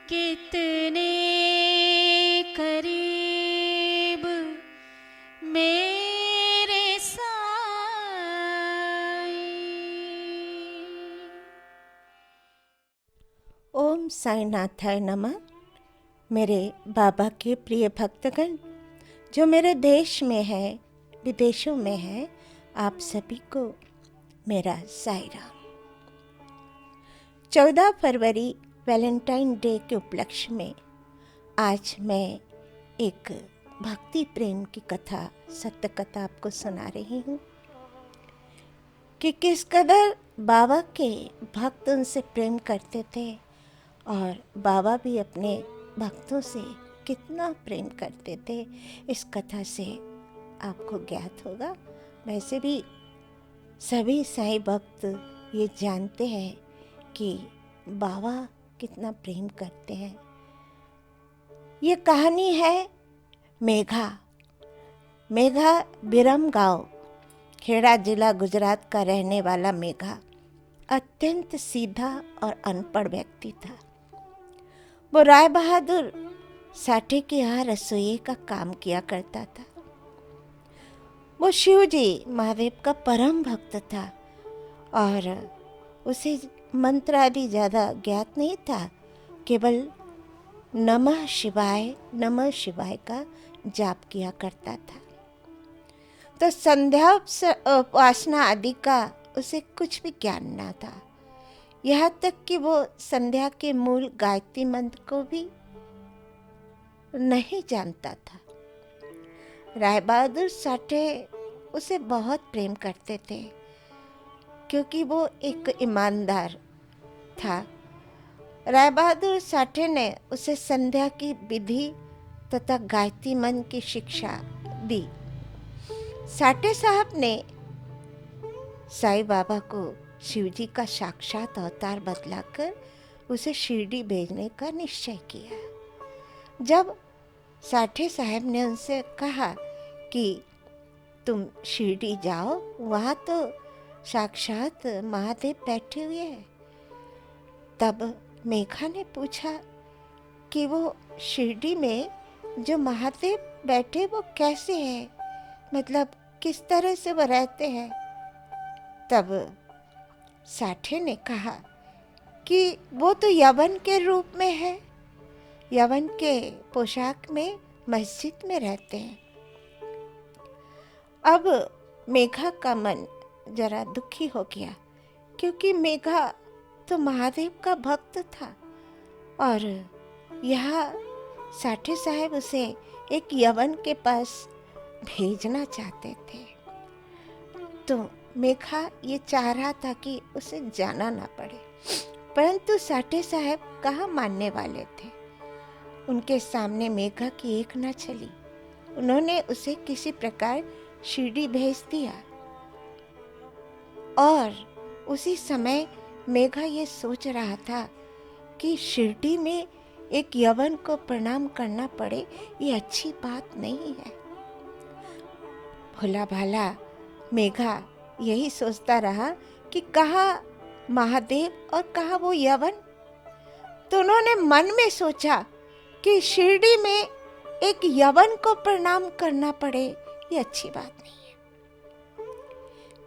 कितने करीब मेरे साईं। ओम साईनाथाय नमः। मेरे बाबा के प्रिय भक्तगण जो मेरे देश में है, विदेशों में है, आप सभी को मेरा साई राम। 14 फरवरी वैलेंटाइन डे के उपलक्ष्य में आज मैं एक भक्ति प्रेम की कथा, सत्य कथा आपको सुना रही हूँ कि किस कदर बाबा के भक्त उनसे प्रेम करते थे और बाबा भी अपने भक्तों से कितना प्रेम करते थे। इस कथा से आपको ज्ञात होगा। वैसे भी सभी साईं भक्त ये जानते हैं कि बाबा कितना प्रेम करते हैं। ये कहानी है मेघा बिरम गांव, खेड़ा जिला, गुजरात का रहने वाला मेघा अत्यंत सीधा और अनपढ़ व्यक्ति था। वो राय बहादुर साठे के यहाँ रसोई का काम किया करता था। वो शिव जी महादेव का परम भक्त था और उसे मंत्र आदि ज़्यादा ज्ञात नहीं था, केवल नमः शिवाय का जाप किया करता था। तो संध्या उपासना आदि का उसे कुछ भी ज्ञान ना था। यहाँ तक कि वो संध्या के मूल गायत्री मंत्र को भी नहीं जानता था। राय बहादुर साठे उसे बहुत प्रेम करते थे क्योंकि वो एक ईमानदार था। राय बहादुर साठे ने उसे संध्या की विधि तथा गायत्री मंत्र की शिक्षा दी। साठे साहब ने साईं बाबा को शिवजी का साक्षात अवतार बतलाकर उसे शिरडी भेजने का निश्चय किया। जब साठे साहब ने उनसे कहा कि तुम शिरडी जाओ, वहाँ तो साक्षात महादेव बैठे हुए हैं, तब मेघा ने पूछा कि वो शिरडी में जो महादेव बैठे वो कैसे हैं, मतलब किस तरह से वो रहते हैं। तब साठे ने कहा कि वो तो यवन के रूप में है, यवन के पोशाक में मस्जिद में रहते हैं। अब मेघा का मन जरा दुखी हो गया क्योंकि मेघा तो महादेव का भक्त था और यहाँ साठे साहब उसे एक यवन के पास भेजना चाहते थे। तो मेघा ये चाह रहा था कि उसे जाना ना पड़े, परंतु साठे साहब कहाँ मानने वाले थे। उनके सामने मेघा की एक ना चली। उन्होंने उसे किसी प्रकार शिरडी भेज दिया और उसी समय मेघा ये सोच रहा था कि शिरडी में एक यवन को प्रणाम करना पड़े, ये अच्छी बात नहीं है। भोला भाला मेघा यही सोचता रहा कि कहाँ महादेव और कहाँ वो यवन। तो उन्होंने मन में सोचा कि शिरडी में एक यवन को प्रणाम करना पड़े, ये अच्छी बात नहीं है।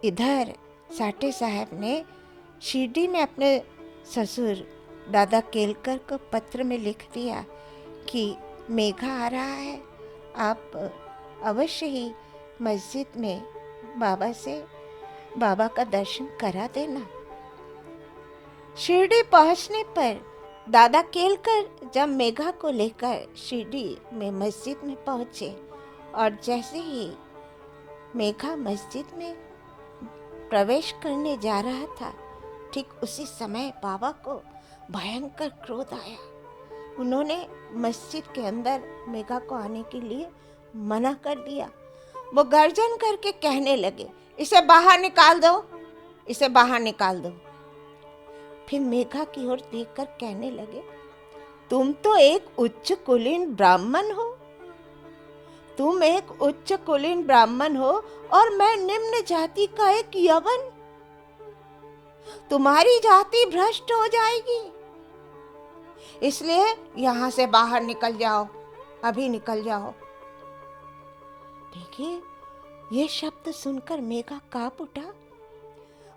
इधर साठे साहब ने शिरडी में अपने ससुर दादा केलकर को पत्र में लिख दिया कि मेघा आ रहा है, आप अवश्य ही मस्जिद में बाबा का दर्शन करा देना। शिरडी पहुंचने पर दादा केलकर जब मेघा को लेकर शिरडी में मस्जिद में पहुंचे और जैसे ही मेघा मस्जिद में प्रवेश करने जा रहा था, ठीक उसी समय बाबा को भयंकर क्रोध आया। उन्होंने मस्जिद के अंदर मेघा को आने के लिए मना कर दिया। वो गर्जन करके कहने लगे, इसे बाहर निकाल दो, इसे बाहर निकाल दो। फिर मेघा की ओर देखकर कहने लगे, तुम तो एक उच्च कुलीन ब्राह्मण हो, तुम एक उच्च कुलीन ब्राह्मण हो और मैं निम्न जाति का एक यवन। तुम्हारी जाति भ्रष्ट हो जाएगी। इसलिए यहाँ से बाहर निकल जाओ, अभी निकल जाओ। देखिए, ये शब्द सुनकर मेघा कांप उठा।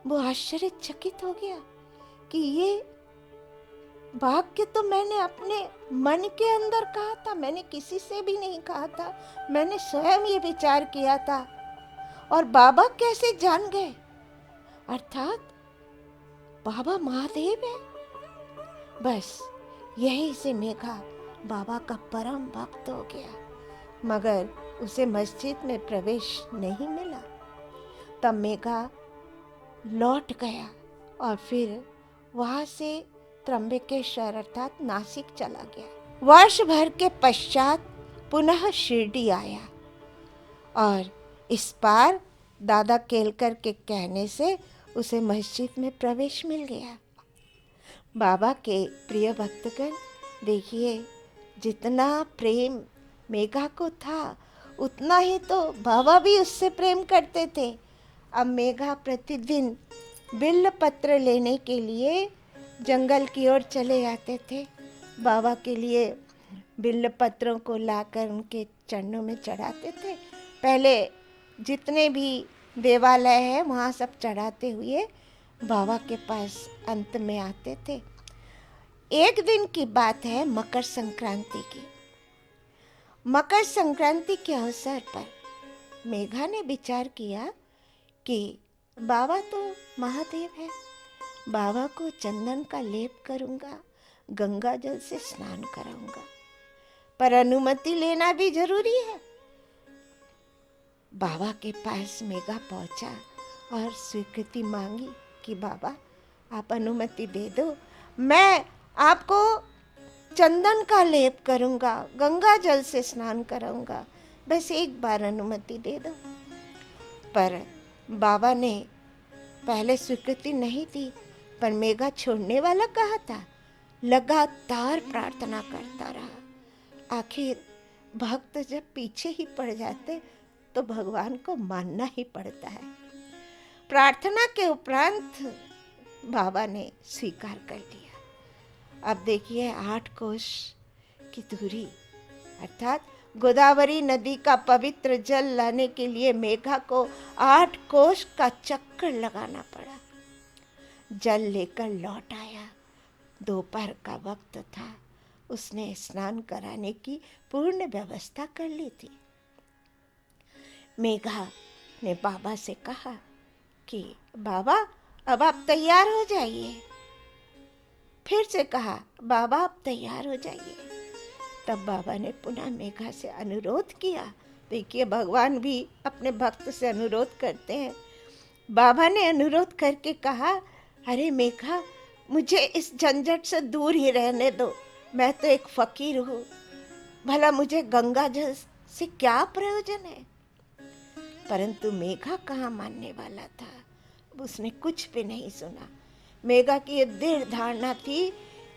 वो आश्चर्यचकित हो गया कि ये वाक्य तो मैंने अपने मन के अंदर कहा था, मैंने किसी से भी नहीं कहा था, मैंने स्वयं ये विचार किया था, और बाबा कैसे जान गए? अर्थात बाबा महादेव है। बस यही से मेघा बाबा का परम भक्त हो गया, मगर उसे मस्जिद में प्रवेश नहीं मिला। तब मेघा लौट गया और फिर वहाँ से त्र्यंबकेश्वर अर्थात नासिक चला गया। वर्ष भर के पश्चात पुनः शिरडी आया और इस बार दादा केलकर के कहने से उसे मस्जिद में प्रवेश मिल गया। बाबा के प्रिय भक्तगण, देखिए, जितना प्रेम मेघा को था उतना ही तो बाबा भी उससे प्रेम करते थे। अब मेघा प्रतिदिन बिल्व पत्र लेने के लिए जंगल की ओर चले जाते थे। बाबा के लिए बिल्व पत्रों को लाकर उनके चरणों में चढ़ाते थे। पहले जितने भी देवालय है वहाँ सब चढ़ाते हुए बाबा के पास अंत में आते थे। एक दिन की बात है, मकर संक्रांति की। मकर संक्रांति के अवसर पर मेघा ने विचार किया कि बाबा तो महादेव है, बाबा को चंदन का लेप करूँगा, गंगा जल से स्नान कराऊंगा, पर अनुमति लेना भी जरूरी है। बाबा के पास मेघा पहुंचा और स्वीकृति मांगी कि बाबा आप अनुमति दे दो, मैं आपको चंदन का लेप करूंगा, गंगा जल से स्नान कराऊंगा, बस एक बार अनुमति दे दो। पर बाबा ने पहले स्वीकृति नहीं दी, पर मेघा छोड़ने वाला कहा था, लगातार प्रार्थना करता रहा। आखिर भक्त जब पीछे ही पड़ जाते तो भगवान को मानना ही पड़ता है। प्रार्थना के उपरांत बाबा ने स्वीकार कर लिया। अब देखिए, 8 कोस की दूरी अर्थात गोदावरी नदी का पवित्र जल लाने के लिए मेघा को 8 कोस का चक्कर लगाना पड़ा। जल लेकर लौट आया। दोपहर का वक्त था, उसने स्नान कराने की पूर्ण व्यवस्था कर ली थी। मेघा ने बाबा से कहा कि बाबा अब आप तैयार हो जाइए। फिर से कहा, बाबा आप तैयार हो जाइए। तब बाबा ने पुनः मेघा से अनुरोध किया। देखिए, भगवान भी अपने भक्त से अनुरोध करते हैं। बाबा ने अनुरोध करके कहा, अरे मेघा, मुझे इस झंझट से दूर ही रहने दो, मैं तो एक फकीर हूँ, भला मुझे गंगा जल से क्या प्रयोजन है। परंतु मेघा कहाँ मानने वाला था, उसने कुछ भी नहीं सुना। मेघा की ये दृढ़ धारणा थी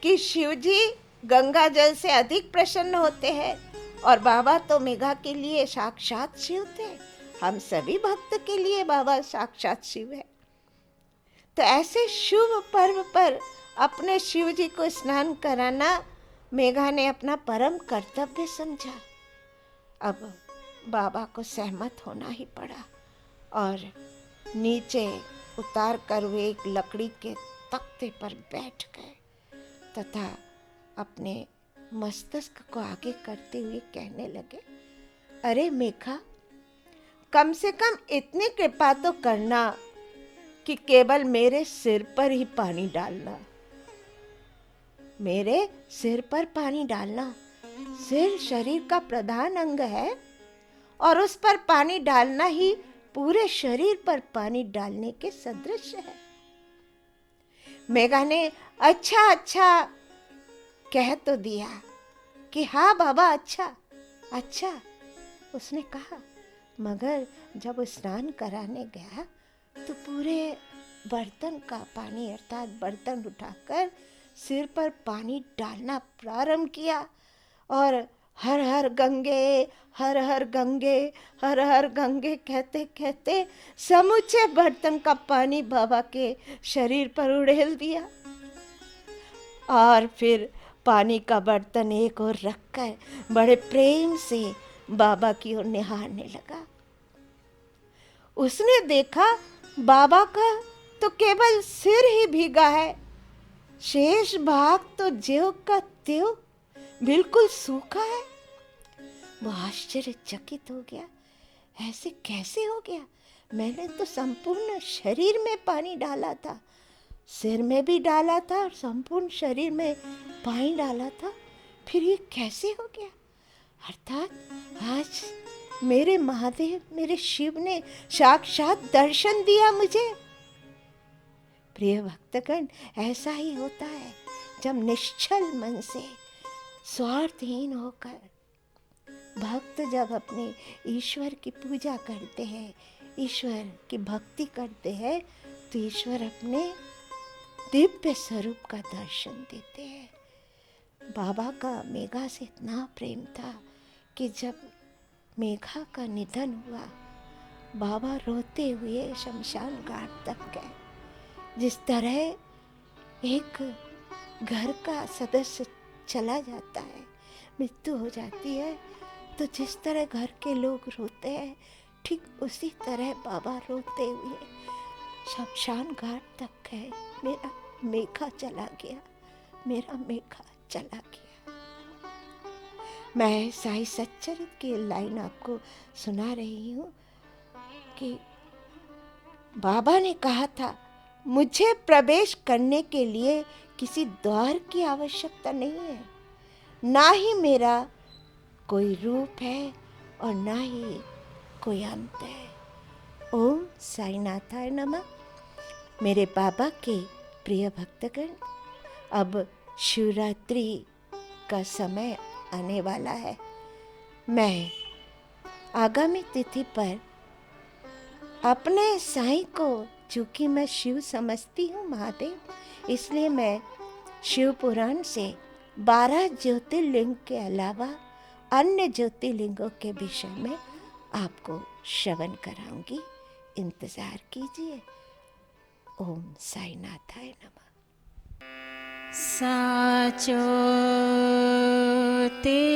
कि शिवजी गंगा जल से अधिक प्रसन्न होते हैं और बाबा तो मेघा के लिए साक्षात शिव थे। हम सभी भक्त के लिए बाबा साक्षात शिव है। तो ऐसे शुभ पर्व पर अपने शिव जी को स्नान कराना मेघा ने अपना परम कर्तव्य समझा। अब बाबा को सहमत होना ही पड़ा और नीचे उतार कर वे एक लकड़ी के तख्ते पर बैठ गए तथा अपने मस्तिष्क को आगे करते हुए कहने लगे, अरे मेघा, कम से कम इतनी कृपा तो करना कि केवल मेरे सिर पर ही पानी डालना। मेरे सिर पर पानी डालना। सिर शरीर का प्रधान अंग है और उस पर पानी डालना ही पूरे शरीर पर पानी डालने के सदृश है। मेघा ने अच्छा अच्छा कह तो दिया कि हाँ बाबा, अच्छा अच्छा उसने कहा, मगर जब स्नान कराने गया तो पूरे बर्तन का पानी अर्थात बर्तन उठाकर सिर पर पानी डालना प्रारंभ किया और हर हर गंगे, हर हर गंगे, हर हर गंगे कहते कहते समूचे बर्तन का पानी बाबा के शरीर पर उड़ेल दिया और फिर पानी का बर्तन एक और रखकर बड़े प्रेम से बाबा की ओर निहारने लगा। उसने देखा बाबा का तो केवल सिर ही भीगा है, शेष भाग तो ज्यों का त्यों बिल्कुल सूखा है। वो आश्चर्यचकित हो गया, ऐसे कैसे हो गया? मैंने तो संपूर्ण शरीर में पानी डाला था, सिर में भी डाला था और संपूर्ण शरीर में पानी डाला था, फिर ये कैसे हो गया? अर्थात आज मेरे महादेव, मेरे शिव ने साक्षात दर्शन दिया मुझे। प्रिय भक्तगण, ऐसा ही होता है जब निश्चल मन से, स्वार्थहीन होकर भक्त जब अपने ईश्वर की पूजा करते हैं, ईश्वर की भक्ति करते हैं, तो ईश्वर अपने दिव्य स्वरूप का दर्शन देते हैं। बाबा का मेघा से इतना प्रेम था कि जब मेघा का निधन हुआ, बाबा रोते हुए शमशान घाट तक गए। जिस तरह एक घर का सदस्य चला जाता है, मृत्यु हो जाती है, तो जिस तरह घर के लोग रोते हैं, ठीक उसी तरह बाबा रोते हुए शमशान घाट तक गए। मेरा मेघा चला गया, मेरा मेघा चला गया। मैं साईं सच्चरित्र की लाइन आपको सुना रही हूँ कि बाबा ने कहा था, मुझे प्रवेश करने के लिए किसी द्वार की आवश्यकता नहीं है, ना ही मेरा कोई रूप है और ना ही कोई अंत है। ओम साईनाथाय नमः। मेरे बाबा के प्रिय भक्तगण, अब शिवरात्रि का समय आने वाला है। मैं आगामी तिथि पर अपने साईं को, चूँकि मैं शिव समझती हूँ महादेव, इसलिए मैं शिव पुराण से 12 ज्योतिर्लिंग के अलावा अन्य ज्योतिर्लिंगों के विषय में आपको श्रवण कराऊंगी। इंतज़ार कीजिए। ओम साईनाथाय नमः। साचो ते